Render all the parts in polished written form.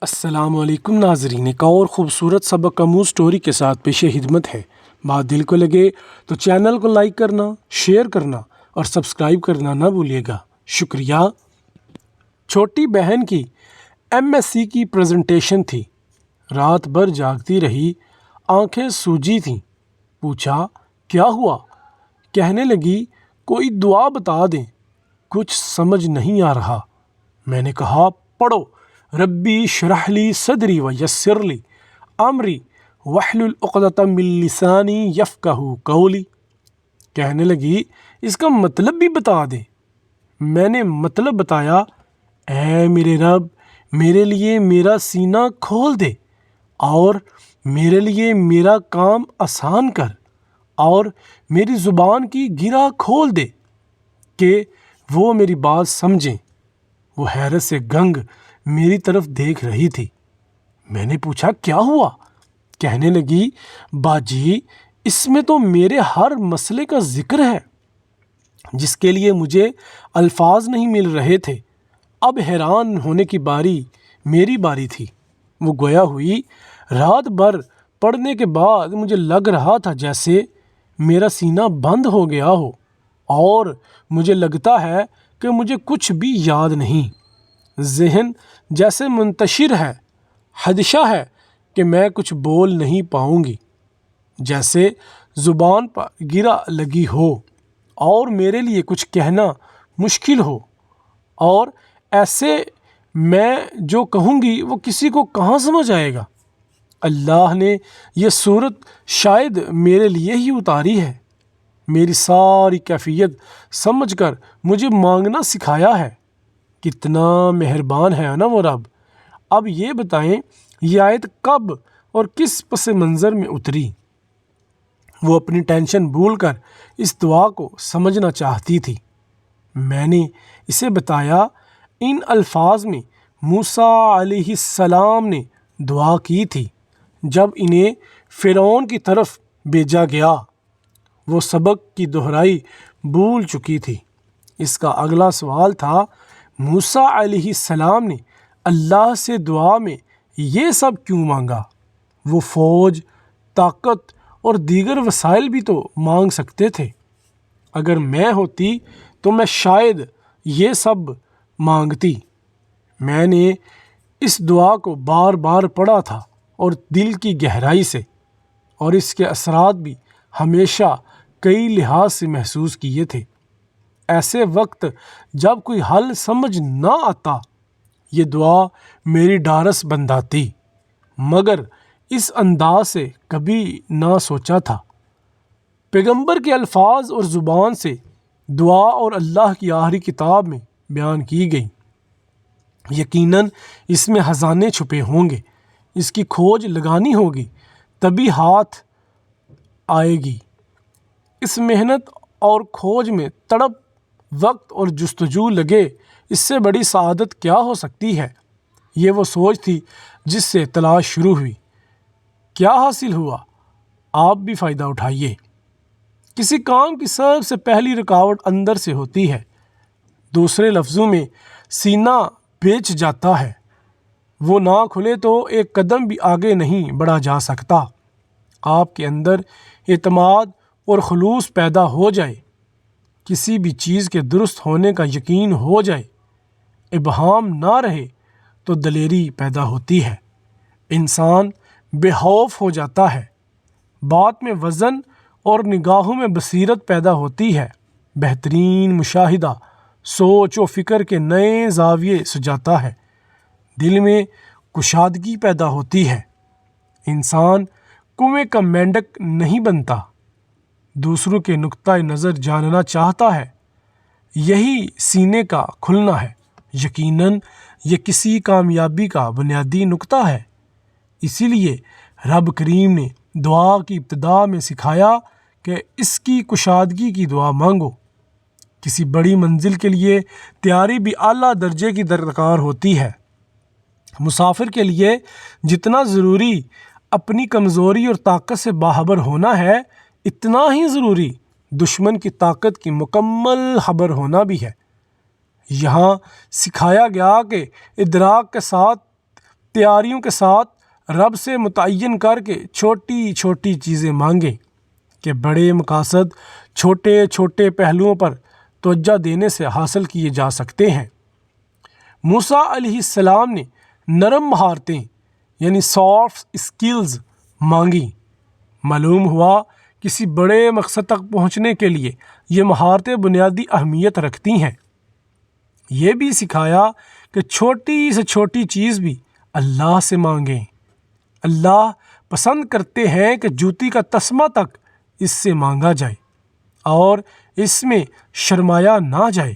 السلام علیکم ناظرین، ایک اور خوبصورت سبق آموز سٹوری کے ساتھ پیش خدمت ہے۔ بات دل کو لگے تو چینل کو لائک کرنا، شیئر کرنا اور سبسکرائب کرنا نہ بھولیے گا، شکریہ۔ چھوٹی بہن کی MSc کی پریزنٹیشن تھی۔ رات بھر جاگتی رہی، آنکھیں سوجی تھیں۔ پوچھا کیا ہوا؟ کہنے لگی کوئی دعا بتا دیں، کچھ سمجھ نہیں آ رہا۔ میں نے کہا پڑھو، ربی اشرح لی صدری ویسر لی امری واحلل عقدۃ من لسانی یفقہوا قولی۔ کہنے لگی اس کا مطلب بھی بتا دے۔ میں نے مطلب بتایا، اے میرے رب، میرے لیے میرا سینہ کھول دے اور میرے لیے میرا کام آسان کر اور میری زبان کی گرہ کھول دے کہ وہ میری بات سمجھیں۔ وہ حیرت سے گنگ میری طرف دیکھ رہی تھی۔ میں نے پوچھا کیا ہوا؟ کہنے لگی باجی، اس میں تو میرے ہر مسئلے کا ذکر ہے جس کے لیے مجھے الفاظ نہیں مل رہے تھے۔ اب حیران ہونے کی باری میری باری تھی۔ وہ گویا ہوئی، رات بھر پڑھنے کے بعد مجھے لگ رہا تھا جیسے میرا سینہ بند ہو گیا ہو اور مجھے لگتا ہے کہ مجھے کچھ بھی یاد نہیں۔ ذہن جیسے منتشر ہے، خدشہ ہے کہ میں کچھ بول نہیں پاؤں گی، جیسے زبان پر گرہ لگی ہو اور میرے لیے کچھ کہنا مشکل ہو، اور ایسے میں جو کہوں گی وہ کسی کو کہاں سمجھ آئے گا۔ اللہ نے یہ صورت شاید میرے لیے ہی اتاری ہے، میری ساری کیفیت سمجھ کر مجھے مانگنا سکھایا ہے۔ کتنا مہربان ہے نا وہ رب۔ اب یہ بتائیں یہ آیت کب اور کس پس منظر میں اتری؟ وہ اپنی ٹینشن بھول کر اس دعا کو سمجھنا چاہتی تھی۔ میں نے اسے بتایا، ان الفاظ میں موسیٰ علیہ السلام نے دعا کی تھی جب انہیں فرعون کی طرف بھیجا گیا۔ وہ سبق کی دہرائی بھول چکی تھی۔ اس کا اگلا سوال تھا، موسیٰ علیہ السلام نے اللہ سے دعا میں یہ سب کیوں مانگا؟ وہ فوج، طاقت اور دیگر وسائل بھی تو مانگ سکتے تھے۔ اگر میں ہوتی تو میں شاید یہ سب مانگتی۔ میں نے اس دعا کو بار بار پڑھا تھا اور دل کی گہرائی سے، اور اس کے اثرات بھی ہمیشہ کئی لحاظ سے محسوس کیے تھے۔ ایسے وقت جب کوئی حل سمجھ نہ آتا، یہ دعا میری ڈھارس بندھاتی، مگر اس انداز سے کبھی نہ سوچا تھا۔ پیغمبر کے الفاظ اور زبان سے دعا اور اللہ کی آخری کتاب میں بیان کی گئی۔ یقیناً اس میں خزانے چھپے ہوں گے، اس کی کھوج لگانی ہوگی تبھی ہاتھ آئے گی۔ اس محنت اور کھوج میں تڑپ، وقت اور جستجو لگے، اس سے بڑی سعادت کیا ہو سکتی ہے؟ یہ وہ سوچ تھی جس سے تلاش شروع ہوئی۔ کیا حاصل ہوا؟ آپ بھی فائدہ اٹھائیے۔ کسی کام کی سب سے پہلی رکاوٹ اندر سے ہوتی ہے، دوسرے لفظوں میں سینہ بیچ جاتا ہے۔ وہ نہ کھلے تو ایک قدم بھی آگے نہیں بڑھا جا سکتا۔ آپ کے اندر اعتماد اور خلوص پیدا ہو جائے، کسی بھی چیز کے درست ہونے کا یقین ہو جائے، ابہام نہ رہے تو دلیری پیدا ہوتی ہے۔ انسان بے خوف ہو جاتا ہے، بات میں وزن اور نگاہوں میں بصیرت پیدا ہوتی ہے۔ بہترین مشاہدہ سوچ و فکر کے نئے زاویے سجاتا ہے، دل میں کشادگی پیدا ہوتی ہے۔ انسان کنویں کا مینڈک نہیں بنتا، دوسروں کے نقطہ نظر جاننا چاہتا ہے، یہی سینے کا کھلنا ہے۔ یقیناً یہ کسی کامیابی کا بنیادی نقطہ ہے۔ اسی لیے رب کریم نے دعا کی ابتدا میں سکھایا کہ اس کی کشادگی کی دعا مانگو۔ کسی بڑی منزل کے لیے تیاری بھی اعلیٰ درجے کی درکار ہوتی ہے۔ مسافر کے لیے جتنا ضروری اپنی کمزوری اور طاقت سے باخبر ہونا ہے، اتنا ہی ضروری دشمن کی طاقت کی مکمل خبر ہونا بھی ہے۔ یہاں سکھایا گیا کہ ادراک کے ساتھ تیاریوں کے ساتھ رب سے متعین کر کے چھوٹی چھوٹی چیزیں مانگیں کہ بڑے مقاصد چھوٹے چھوٹے پہلوؤں پر توجہ دینے سے حاصل کیے جا سکتے ہیں۔ موسیٰ علیہ السلام نے نرم مہارتیں یعنی سافٹ اسکلز مانگی۔ معلوم ہوا کسی بڑے مقصد تک پہنچنے کے لیے یہ مہارتیں بنیادی اہمیت رکھتی ہیں۔ یہ بھی سکھایا کہ چھوٹی سے چھوٹی چیز بھی اللہ سے مانگیں۔ اللہ پسند کرتے ہیں کہ جوتی کا تسمہ تک اس سے مانگا جائے اور اس میں شرمایا نہ جائے،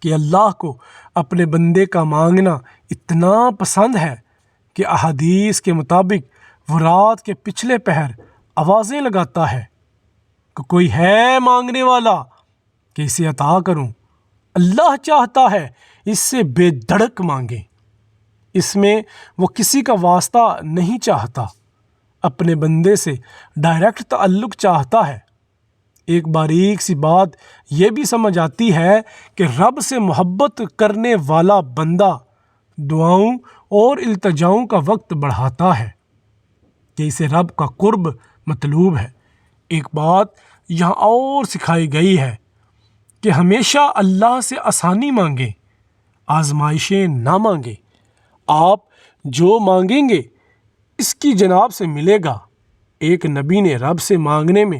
کہ اللہ کو اپنے بندے کا مانگنا اتنا پسند ہے کہ احادیث کے مطابق وہ رات کے پچھلے پہر آوازیں لگاتا ہے کہ کوئی ہے مانگنے والا کہ اسے عطا کروں۔ اللہ چاہتا ہے اس سے بے دھڑک مانگیں۔ اس میں وہ کسی کا واسطہ نہیں چاہتا، اپنے بندے سے ڈائریکٹ تعلق چاہتا ہے۔ ایک باریک سی بات یہ بھی سمجھ آتی ہے کہ رب سے محبت کرنے والا بندہ دعاؤں اور التجاؤں کا وقت بڑھاتا ہے کہ اسے رب کا قرب مطلوب ہے۔ ایک بات یہاں اور سکھائی گئی ہے کہ ہمیشہ اللہ سے آسانی مانگیں، آزمائشیں نہ مانگیں۔ آپ جو مانگیں گے اس کی جناب سے ملے گا۔ ایک نبی نے رب سے مانگنے میں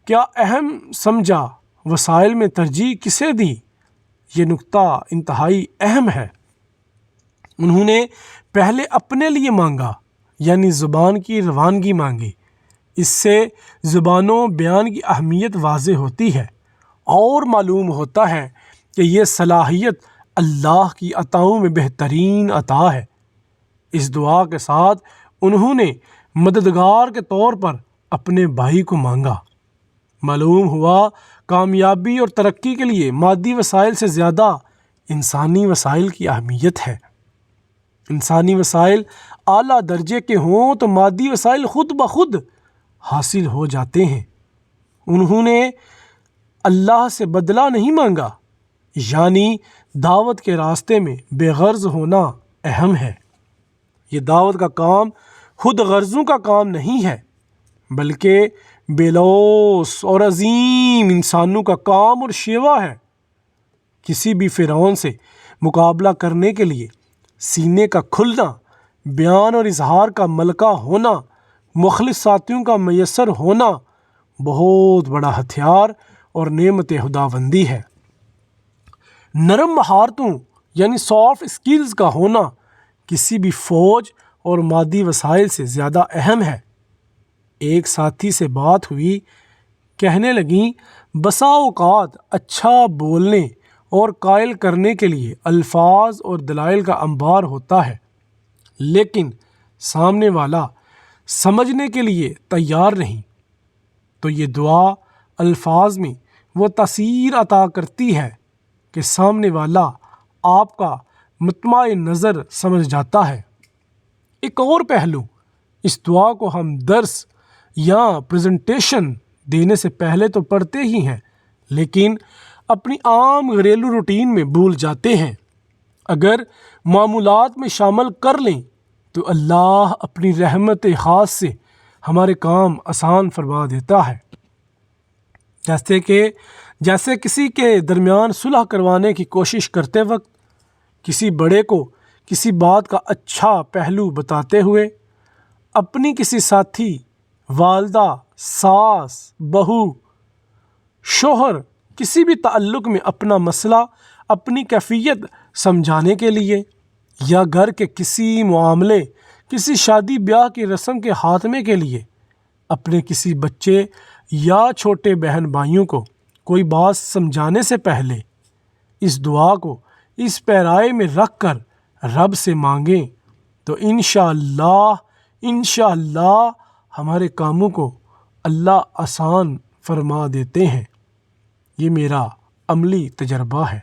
کیا اہم سمجھا، وسائل میں ترجیح کسے دی، یہ نکتہ انتہائی اہم ہے۔ انہوں نے پہلے اپنے لیے مانگا، یعنی زبان کی روانگی مانگی۔ اس سے زبان و بیان کی اہمیت واضح ہوتی ہے اور معلوم ہوتا ہے کہ یہ صلاحیت اللہ کی عطاؤں میں بہترین عطا ہے۔ اس دعا کے ساتھ انہوں نے مددگار کے طور پر اپنے بھائی کو مانگا۔ معلوم ہوا کامیابی اور ترقی کے لیے مادی وسائل سے زیادہ انسانی وسائل کی اہمیت ہے۔ انسانی وسائل اعلیٰ درجے کے ہوں تو مادی وسائل خود بخود حاصل ہو جاتے ہیں۔ انہوں نے اللہ سے بدلہ نہیں مانگا، یعنی دعوت کے راستے میں بے غرض ہونا اہم ہے۔ یہ دعوت کا کام خود غرضوں کا کام نہیں ہے، بلکہ بے لوث اور عظیم انسانوں کا کام اور شیوا ہے۔ کسی بھی فرعون سے مقابلہ کرنے کے لیے سینے کا کھلنا، بیان اور اظہار کا ملکہ ہونا، مخلص ساتھیوں کا میسر ہونا بہت بڑا ہتھیار اور نعمت خداوندی ہے۔ نرم مہارتوں یعنی سافٹ اسکلز کا ہونا کسی بھی فوج اور مادی وسائل سے زیادہ اہم ہے۔ ایک ساتھی سے بات ہوئی، کہنے لگیں بسا اوقات اچھا بولنے اور قائل کرنے کے لیے الفاظ اور دلائل کا انبار ہوتا ہے، لیکن سامنے والا سمجھنے کے لیے تیار نہیں، تو یہ دعا الفاظ میں وہ تاثیر عطا کرتی ہے کہ سامنے والا آپ کا مطمع نظر سمجھ جاتا ہے۔ ایک اور پہلو، اس دعا کو ہم درس یا پریزنٹیشن دینے سے پہلے تو پڑھتے ہی ہیں، لیکن اپنی عام گھریلو روٹین میں بھول جاتے ہیں۔ اگر معمولات میں شامل کر لیں تو اللہ اپنی رحمت خاص سے ہمارے کام آسان فرما دیتا ہے۔ جیسے کسی کے درمیان صلح کروانے کی کوشش کرتے وقت کسی بڑے کو کسی بات کا اچھا پہلو بتاتے ہوئے اپنی کسی ساتھی، والدہ، ساس، بہو، شوہر کسی بھی تعلق میں اپنا مسئلہ، اپنی کیفیت سمجھانے کے لیے، یا گھر کے کسی معاملے، کسی شادی بیاہ کی رسم کے خاتمے کے لیے اپنے کسی بچے یا چھوٹے بہن بھائیوں کو کوئی بات سمجھانے سے پہلے اس دعا کو اس پیرائے میں رکھ کر رب سے مانگیں تو انشاءاللہ ہمارے کاموں کو اللہ آسان فرما دیتے ہیں۔ یہ میرا عملی تجربہ ہے۔